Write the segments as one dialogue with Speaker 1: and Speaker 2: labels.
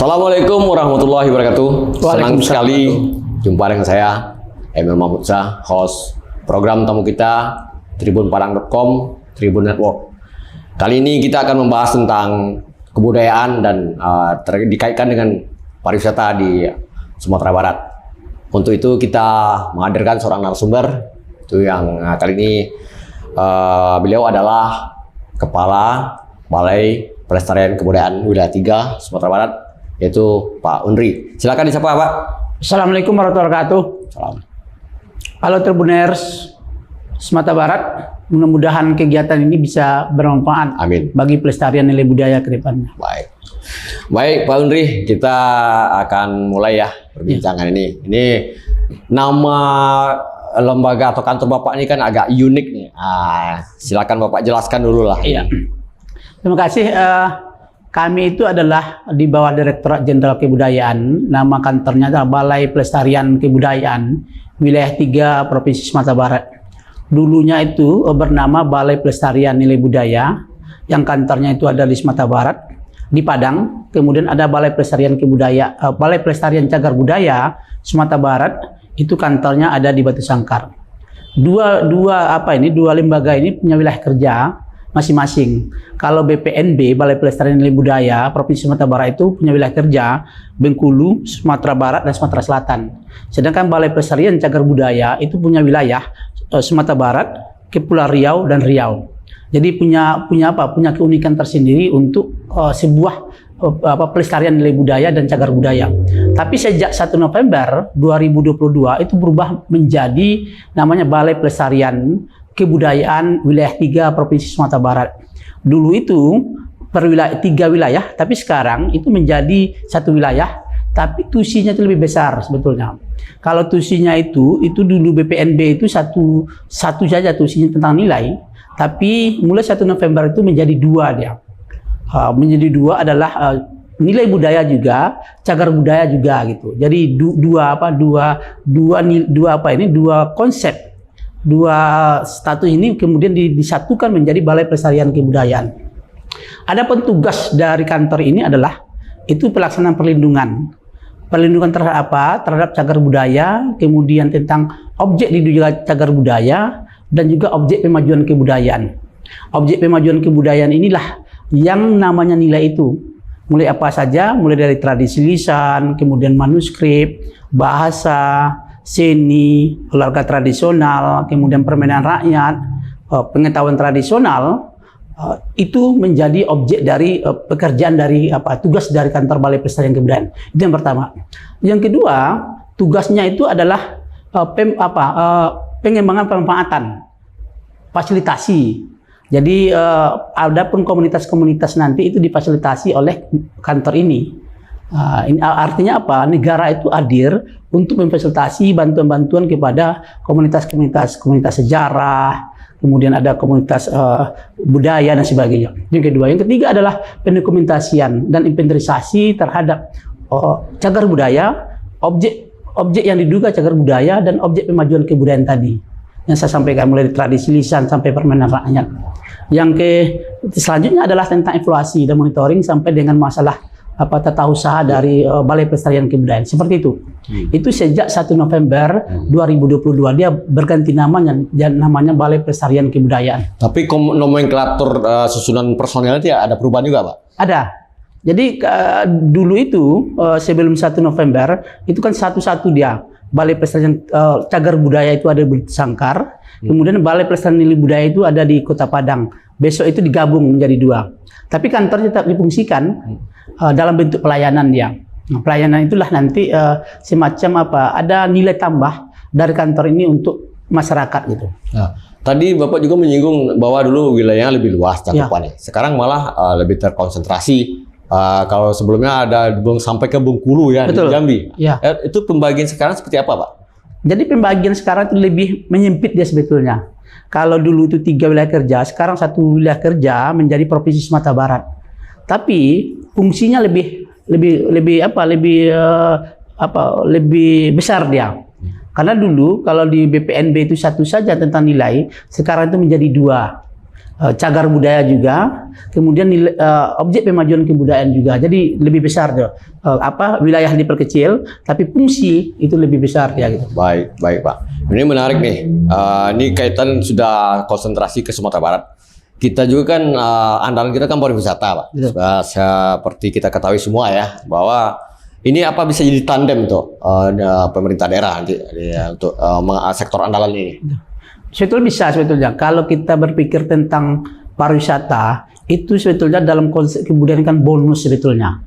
Speaker 1: Assalamualaikum warahmatullahi wabarakatuh. Senang sekali jumpa dengan saya, Emil Mahmudza, host program tamu kita tribunpadang.com, Tribun Network. Kali ini kita akan membahas tentang kebudayaan dan dikaitkan dengan pariwisata di Sumatera Barat. Untuk itu kita menghadirkan seorang narasumber, itu yang kali ini beliau adalah Kepala Balai Pelestarian Kebudayaan Wilayah 3 Sumatera Barat, yaitu Pak Unri. Silakan disapa, Pak.
Speaker 2: Assalamualaikum warahmatullahi wabarakatuh.
Speaker 1: Salam.
Speaker 2: Halo Tribuners Sumatera Barat, mudah-mudahan kegiatan ini bisa bermanfaat
Speaker 1: Amin.
Speaker 2: bagi pelestarian nilai budaya ke depannya.
Speaker 1: Baik Pak Unri, kita akan mulai ya perbincangan ini. Ini nama lembaga atau kantor Bapak ini kan agak unik nih. Silakan Bapak jelaskan dulu lah.
Speaker 2: Iya. Terima kasih. Kami itu adalah di bawah Direktorat Jenderal Kebudayaan. Nama kantornya adalah Balai Pelestarian Kebudayaan Wilayah 3 Provinsi Sumatera Barat. Dulunya itu bernama Balai Pelestarian Nilai Budaya, yang kantornya itu ada di Sumatera Barat, di Padang. Kemudian ada Balai Pelestarian Balai Pelestarian Cagar Budaya Sumatera Barat, itu kantornya ada di Batu Sangkar. Dua lembaga ini punya wilayah kerja masing-masing. Kalau BPNB, Balai Pelestarian Nilai Budaya Provinsi Sumatera Barat, itu punya wilayah kerja Bengkulu, Sumatera Barat, dan Sumatera Selatan. Sedangkan Balai Pelestarian Cagar Budaya itu punya wilayah Sumatera Barat, Kepulauan Riau, dan Riau. Jadi punya keunikan tersendiri untuk sebuah pelestarian nilai budaya dan cagar budaya. Tapi sejak 1 November 2022 itu berubah menjadi namanya Balai Pelestarian Kebudayaan Wilayah 3 Provinsi Sumatera Barat. Dulu itu tiga wilayah, tapi sekarang itu menjadi satu wilayah, tapi tusinya itu lebih besar sebetulnya. Kalau tusinya itu dulu BPNB itu satu saja tusinya tentang nilai, tapi mulai 1 November itu menjadi dua dia. Menjadi dua adalah nilai budaya juga, cagar budaya juga gitu. Jadi dua konsep, dua status ini kemudian disatukan menjadi Balai Pelestarian Kebudayaan. Adapun tugas dari kantor ini adalah itu pelaksanaan perlindungan terhadap apa? Terhadap cagar budaya, kemudian tentang objek di cagar budaya, dan juga objek pemajuan kebudayaan. Objek pemajuan kebudayaan inilah yang namanya nilai itu. Mulai apa saja? Mulai dari tradisi lisan, kemudian manuskrip, bahasa, seni, olahraga tradisional, kemudian permainan rakyat, pengetahuan tradisional, itu menjadi objek dari pekerjaan dari tugas dari kantor Balai Pelestarian Kebudayaan. Itu yang pertama. Yang kedua, tugasnya itu adalah pengembangan pemanfaatan, fasilitasi. Jadi adapun komunitas-komunitas nanti itu difasilitasi oleh kantor ini. Ini artinya apa? Negara itu hadir untuk memfasilitasi bantuan-bantuan kepada komunitas sejarah, kemudian ada komunitas budaya dan sebagainya. Yang kedua, yang ketiga adalah pendokumentasian dan inventarisasi terhadap cagar budaya, objek yang diduga cagar budaya, dan objek pemajuan kebudayaan tadi yang saya sampaikan, mulai dari tradisi lisan sampai permainan rakyat. Selanjutnya adalah tentang evaluasi dan monitoring sampai dengan masalah tata usaha dari Balai Pelestarian Kebudayaan. Seperti itu. Itu sejak 1 November 2022 dia berganti namanya Balai Pelestarian Kebudayaan.
Speaker 1: Tapi nomenklatur susunan personelnya ada perubahan juga, Pak?
Speaker 2: Ada. Jadi dulu itu sebelum 1 November itu kan satu-satu dia. Balai Pelestarian Cagar Budaya itu ada di Sangkar, kemudian Balai Pelestarian Nilai Budaya itu ada di Kota Padang. Besok itu digabung menjadi dua. Tapi kantornya tetap difungsikan dalam bentuk pelayanan dia. Nah, pelayanan itulah nanti semacam ada nilai tambah dari kantor ini untuk masyarakat gitu.
Speaker 1: Nah, tadi Bapak juga menyinggung bahwa dulu wilayahnya lebih luas cakupannya. Sekarang malah lebih terkonsentrasi. Kalau sebelumnya ada sampai ke Bengkulu ya. Betul. Di Jambi.
Speaker 2: Ya.
Speaker 1: Itu pembagian sekarang seperti apa, Pak?
Speaker 2: Jadi pembagian sekarang itu lebih menyempit dia sebetulnya. Kalau dulu itu 3 wilayah kerja, sekarang 1 wilayah kerja menjadi Provinsi Sumatera Barat. Tapi fungsinya lebih besar dia. Karena dulu kalau di BPNB itu satu saja tentang nilai, sekarang itu menjadi 2. cagar budaya juga, kemudian objek pemajuan kebudayaan juga. Jadi lebih besar tuh. Wilayah diperkecil, tapi fungsi itu lebih besar ya gitu.
Speaker 1: Baik, baik Pak. Ini menarik nih. Ini kaitan sudah konsentrasi ke Sumatera Barat. Kita juga kan andalan kita kan pariwisata, Pak. Seperti kita ketahui semua ya, bahwa ini apa bisa jadi tandem tuh pemerintah daerah nanti untuk sektor andalan ini.
Speaker 2: Sebetulnya bisa sebetulnya. Kalau kita berpikir tentang pariwisata, itu sebetulnya dalam konsep kebudayaan kan bonus sebetulnya.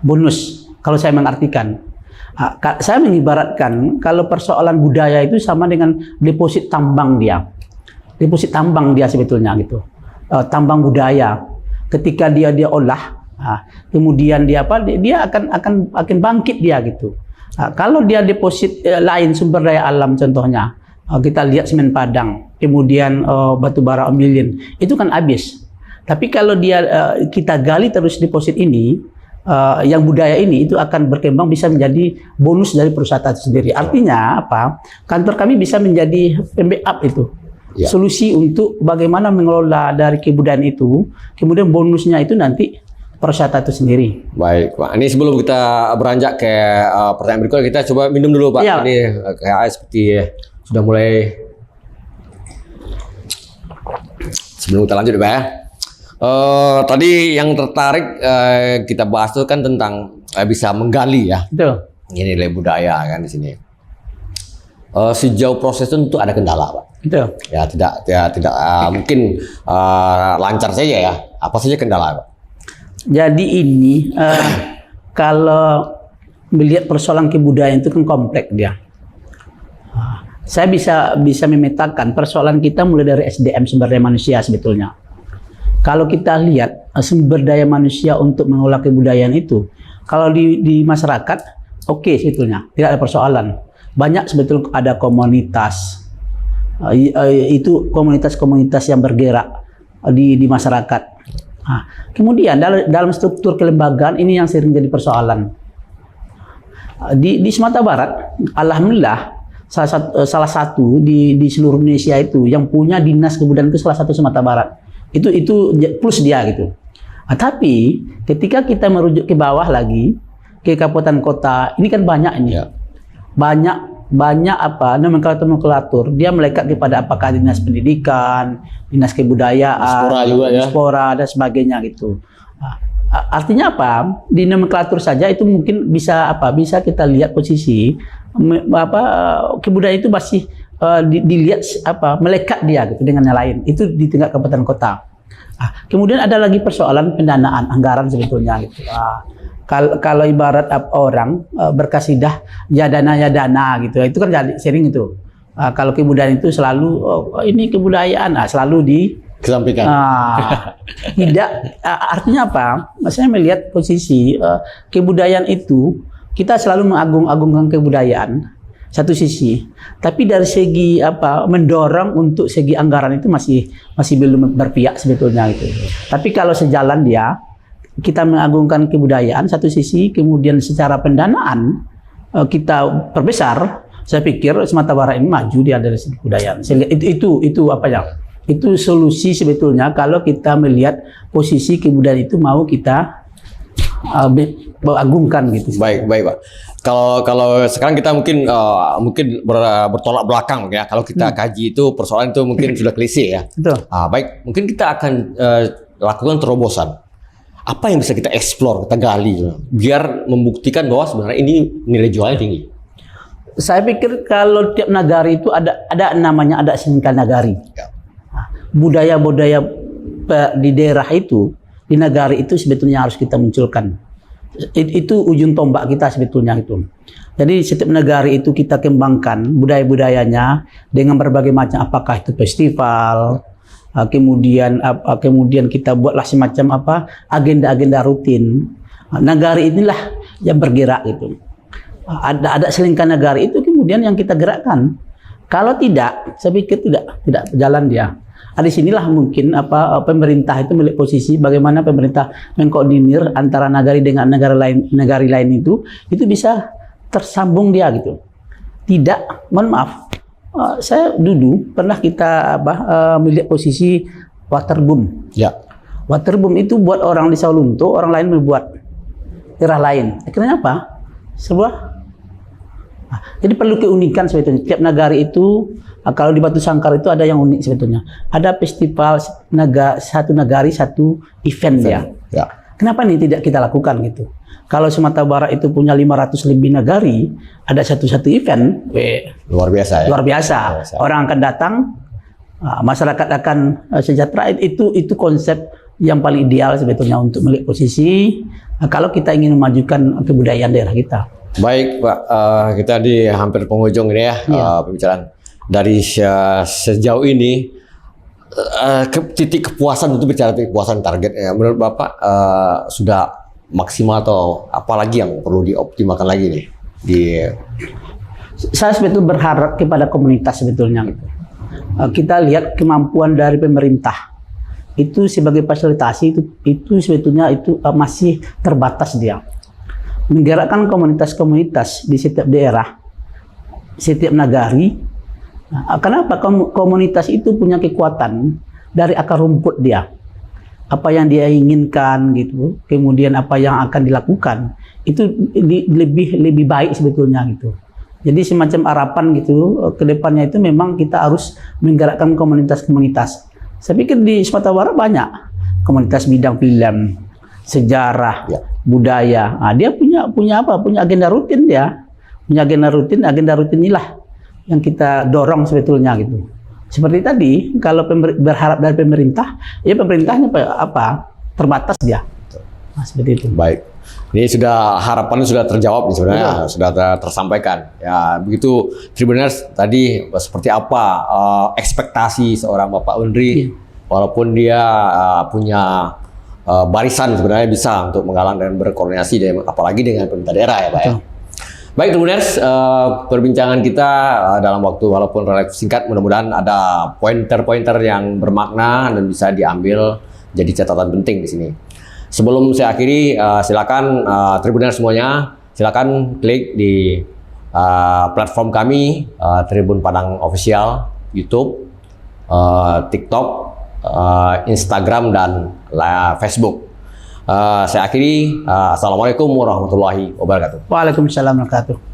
Speaker 2: Bonus, kalau saya mengartikan. Saya mengibaratkan kalau persoalan budaya itu sama dengan deposit tambang dia. Deposit tambang dia sebetulnya gitu. Tambang budaya. Ketika dia olah, kemudian dia akan bangkit dia gitu. Kalau dia deposit lain sumber daya alam contohnya, kita lihat semen Padang, kemudian batu bara Ombilin, itu kan habis. Tapi kalau kita gali terus deposit ini, yang budaya ini itu akan berkembang bisa menjadi bonus dari perusahaan itu sendiri. Artinya apa? Kantor kami bisa menjadi backup itu. Ya. Solusi untuk bagaimana mengelola dari kebudayaan itu, kemudian bonusnya itu nanti perusahaan itu sendiri.
Speaker 1: Baik, Pak. Ini sebelum kita beranjak ke pertanyaan berikutnya, kita coba minum dulu, Pak.
Speaker 2: Ya.
Speaker 1: Ini kayak seperti sudah mulai. Sebelum kita lanjut, Pak ya. Tadi yang tertarik kita bahas itu kan tentang bisa menggali ya.
Speaker 2: Betul.
Speaker 1: Ini nilai budaya kan di sini. Sejauh proses itu tentu ada kendala, Pak.
Speaker 2: Betul.
Speaker 1: Ya tidak mungkin lancar saja ya. Apa saja kendala, Pak?
Speaker 2: Jadi ini kalau melihat persoalan kebudayaan itu kan kompleks dia. Saya bisa memetakan persoalan kita mulai dari SDM, sumber daya manusia sebetulnya. Kalau kita lihat sumber daya manusia untuk mengolah kebudayaan itu, kalau di masyarakat oke sebetulnya, tidak ada persoalan. Banyak sebetulnya ada komunitas, itu komunitas-komunitas yang bergerak di masyarakat. Kemudian dalam struktur kelembagaan ini yang sering jadi persoalan. Di Sumatera Barat, alhamdulillah salah satu di seluruh Indonesia itu yang punya dinas kebudayaan itu salah satu Sumatera Barat. Itu plus dia gitu. Tapi ketika kita merujuk ke bawah lagi ke kabupaten kota, ini kan banyak ini. Ya. Banyak nomenklatur dia melekat kepada apakah dinas pendidikan, dinas kebudayaan, diaspora dan sebagainya gitu. Artinya apa? Di nomenklatur saja itu mungkin bisa kita lihat posisi kebudayaan itu masih dilihat melekat dia gitu dengan yang lain. Itu di tingkat kabupaten kota. Kemudian ada lagi persoalan pendanaan anggaran sebetulnya gitu. Kalau ibarat orang berkasidah ya dana gitu, itu kan jadi sering itu. Kalau kebudayaan itu selalu ini kebudayaan selalu
Speaker 1: dikesampingkan.
Speaker 2: Tidak, artinya apa? Saya melihat posisi kebudayaan itu kita selalu mengagung-agungkan kebudayaan satu sisi, tapi dari segi mendorong untuk segi anggaran itu masih belum berpihak sebetulnya gitu. Tapi kalau sejalan dia, kita mengagungkan kebudayaan satu sisi, kemudian secara pendanaan kita perbesar, saya pikir Sumatera Barat ini maju dia dari segi kebudayaan. Itu solusi sebetulnya kalau kita melihat posisi kebudayaan itu mau kita agungkan gitu.
Speaker 1: Baik Pak. Kalau sekarang kita mungkin bertolak belakang ya. Kalau kita kaji itu persoalan itu mungkin sudah klise ya.
Speaker 2: Betul.
Speaker 1: Baik, mungkin kita akan lakukan terobosan. Apa yang bisa kita eksplor, kita gali, biar membuktikan bahwa sebenarnya ini nilai jualnya tinggi.
Speaker 2: Saya pikir kalau tiap nagari itu ada namanya singkat nagari. Ya. Budaya-budaya di daerah itu, di nagari itu sebetulnya harus kita munculkan. Itu ujung tombak kita sebetulnya itu. Jadi setiap negara itu kita kembangkan budaya-budayanya dengan berbagai macam, apakah itu festival, kemudian kita buatlah semacam agenda-agenda rutin. Negara inilah yang bergerak gitu. Ada selingkah negara itu kemudian yang kita gerakkan. Kalau tidak, saya pikir tidak jalan dia. Di sinilah mungkin pemerintah itu memiliki posisi bagaimana pemerintah mengkoordinir antara negara dengan negara lain itu bisa tersambung dia gitu. Tidak, mohon maaf, saya dulu pernah kita melihat posisi waterboom.
Speaker 1: Ya.
Speaker 2: Waterboom itu buat orang di Sawalunto, orang lain membuat daerah lain. Akhirnya apa? Jadi perlu keunikan sebetulnya. Tiap nagari itu, kalau di Batu Sangkar itu ada yang unik sebetulnya. Ada festival satu nagari satu event dia.
Speaker 1: Ya.
Speaker 2: Kenapa ini tidak kita lakukan gitu? Kalau Sumatera Barat itu punya 500 lebih nagari, ada satu event,
Speaker 1: Luar biasa ya.
Speaker 2: luar biasa. Orang akan datang, masyarakat akan sejahtera. Itu konsep yang paling ideal sebetulnya untuk melihat posisi kalau kita ingin memajukan kebudayaan daerah kita.
Speaker 1: Baik Pak, kita di hampir penghujung ini ya, pembicaraan. Dari sejauh ini titik kepuasan, untuk bicara titik kepuasan target ya, menurut Bapak sudah maksimal atau apalagi yang perlu dioptimalkan lagi nih
Speaker 2: Saya sebetulnya berharap kepada komunitas sebetulnya gitu. Kita lihat kemampuan dari pemerintah itu sebagai fasilitasi itu sebetulnya itu masih terbatas dia. Menggerakkan komunitas-komunitas di setiap daerah, setiap nagari. Kenapa komunitas itu punya kekuatan dari akar rumput dia? Apa yang dia inginkan gitu, kemudian apa yang akan dilakukan itu lebih baik sebetulnya gitu. Jadi semacam harapan gitu ke depannya itu memang kita harus menggerakkan komunitas-komunitas. Saya pikir di Sumatera Barat banyak komunitas bidang film, sejarah, budaya. Dia punya apa? Punya agenda rutin dia. Punya agenda rutin inilah yang kita dorong sebetulnya gitu. Seperti tadi, kalau berharap dari pemerintah, ya pemerintahnya apa? Terbatas dia. Nah, seperti itu.
Speaker 1: Baik. Ini harapannya sudah terjawab nih sebenarnya, sudah tersampaikan. Ya, begitu Tribuners tadi seperti apa ekspektasi seorang Bapak Undri, walaupun dia punya barisan sebenarnya bisa untuk menggalang dan berkoordinasi, apalagi dengan pemerintah daerah ya Pak ya. Baik Tribuners, perbincangan kita dalam waktu walaupun relatif singkat, mudah-mudahan ada pointer-pointer yang bermakna dan bisa diambil jadi catatan penting di sini. Sebelum saya akhiri, silakan Tribuners semuanya, silakan klik di platform kami, Tribun Padang Official, YouTube, TikTok, Instagram, dan Facebook. Saya akhiri, Assalamualaikum warahmatullahi wabarakatuh.
Speaker 2: Waalaikumsalam warahmatullahi wabarakatuh.